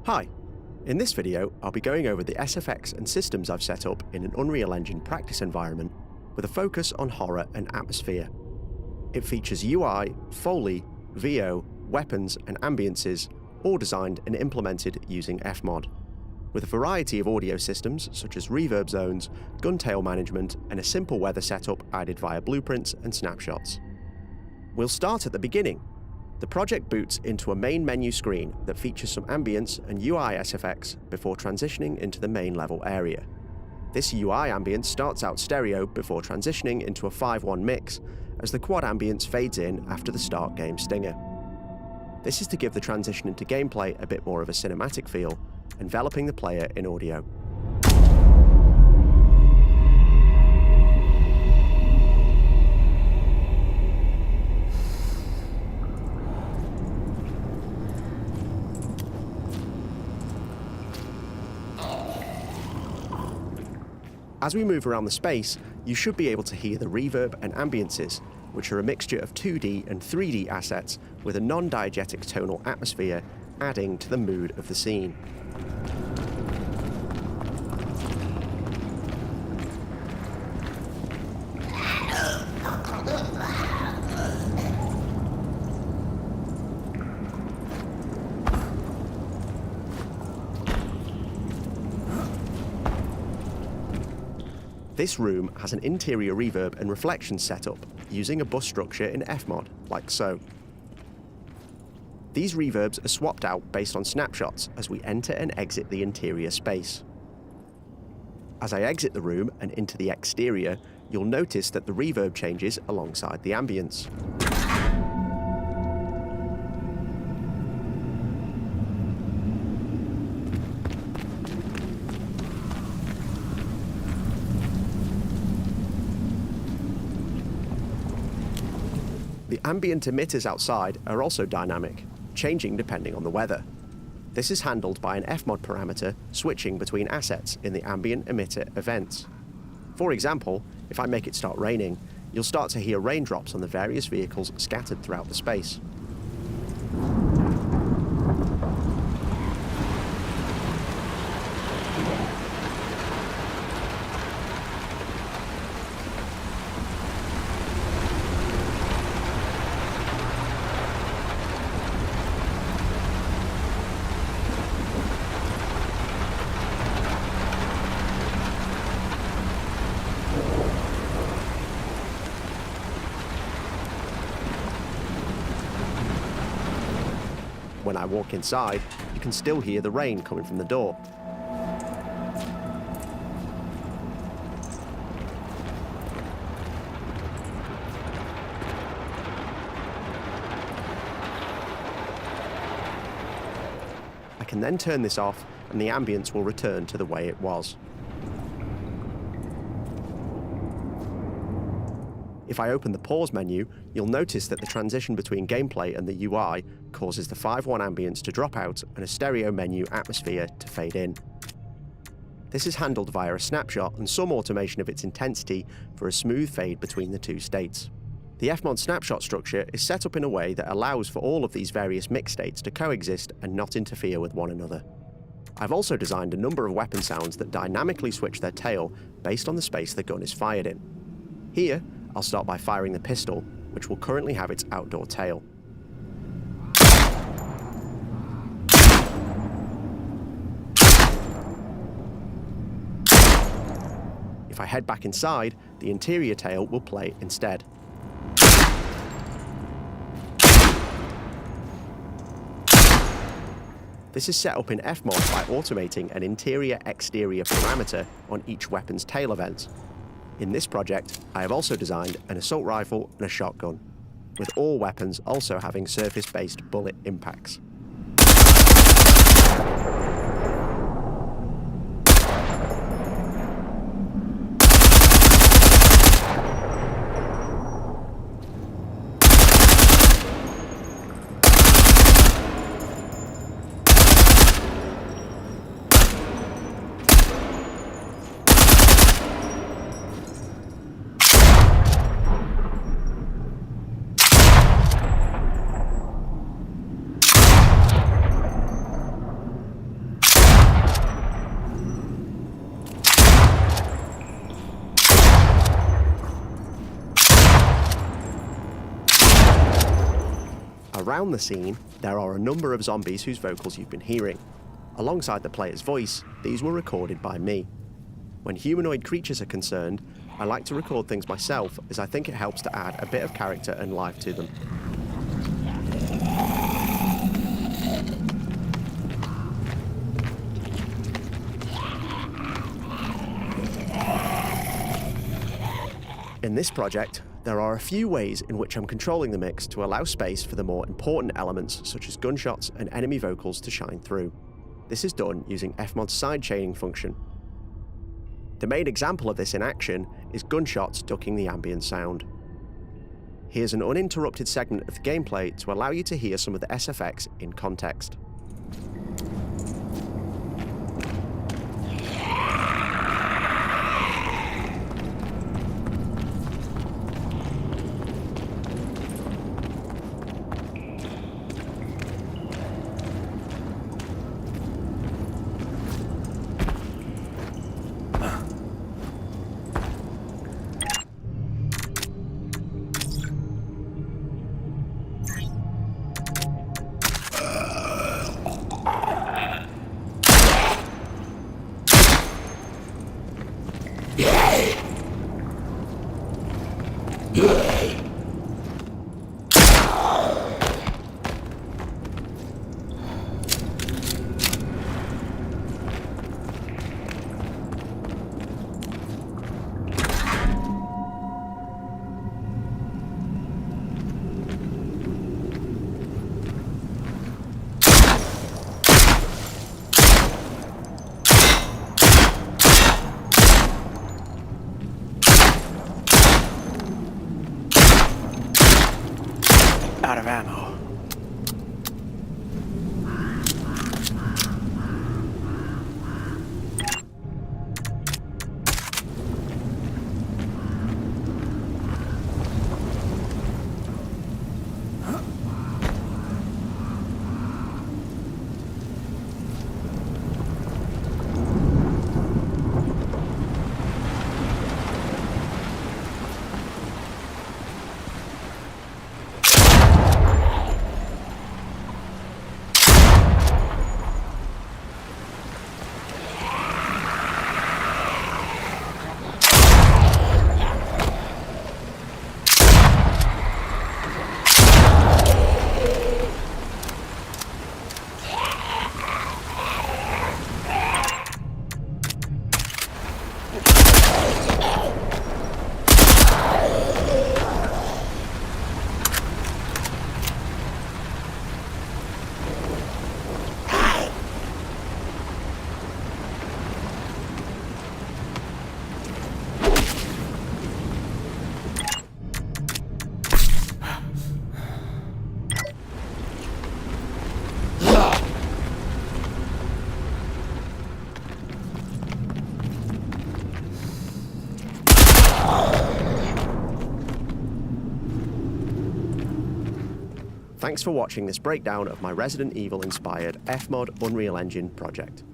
Hi, in this video I'll be going over the SFX and systems I've set up in an Unreal Engine practice environment with a focus on horror and atmosphere. It features UI, foley, VO, weapons and ambiences, all designed and implemented using FMOD, with a variety of audio systems such as reverb zones, gun tail management and a simple weather setup added via blueprints and snapshots. We'll start at the beginning. The project boots into a main menu screen that features some ambience and UI SFX before transitioning into the main level area. This UI ambience starts out stereo before transitioning into a 5:1 mix as the quad ambience fades in after the start game stinger. This is to give the transition into gameplay a bit more of a cinematic feel, enveloping the player in audio. As we move around the space, you should be able to hear the reverb and ambiences, which are a mixture of 2D and 3D assets with a non-diegetic tonal atmosphere, adding to the mood of the scene. This room has an interior reverb and reflection setup using a bus structure in FMOD, like so. These reverbs are swapped out based on snapshots as we enter and exit the interior space. As I exit the room and into the exterior, you'll notice that the reverb changes alongside the ambience. The ambient emitters outside are also dynamic, changing depending on the weather. This is handled by an FMOD parameter switching between assets in the ambient emitter events. For example, if I make it start raining, you'll start to hear raindrops on the various vehicles scattered throughout the space. When I walk inside, you can still hear the rain coming from the door. I can then turn this off and the ambience will return to the way it was. If I open the pause menu, you'll notice that the transition between gameplay and the UI causes the 5:1 ambience to drop out and a stereo menu atmosphere to fade in. This is handled via a snapshot and some automation of its intensity for a smooth fade between the two states. The FMOD snapshot structure is set up in a way that allows for all of these various mix states to coexist and not interfere with one another. I've also designed a number of weapon sounds that dynamically switch their tail based on the space the gun is fired in. Here, I'll start by firing the pistol, which will currently have its outdoor tail. If I head back inside, the interior tail will play instead. This is set up in FMOD by automating an interior-exterior parameter on each weapon's tail event. In this project, I have also designed an assault rifle and a shotgun, with all weapons also having surface-based bullet impacts. Around the scene, there are a number of zombies whose vocals you've been hearing. Alongside the player's voice, these were recorded by me. When humanoid creatures are concerned, I like to record things myself as I think it helps to add a bit of character and life to them. In this project, there are a few ways in which I'm controlling the mix to allow space for the more important elements such as gunshots and enemy vocals to shine through. This is done using FMOD's sidechaining function. The main example of this in action is gunshots ducking the ambient sound. Here's an uninterrupted segment of the gameplay to allow you to hear some of the SFX in context. Out of ammo. Thanks for watching this breakdown of my Resident Evil-inspired FMOD Unreal Engine project.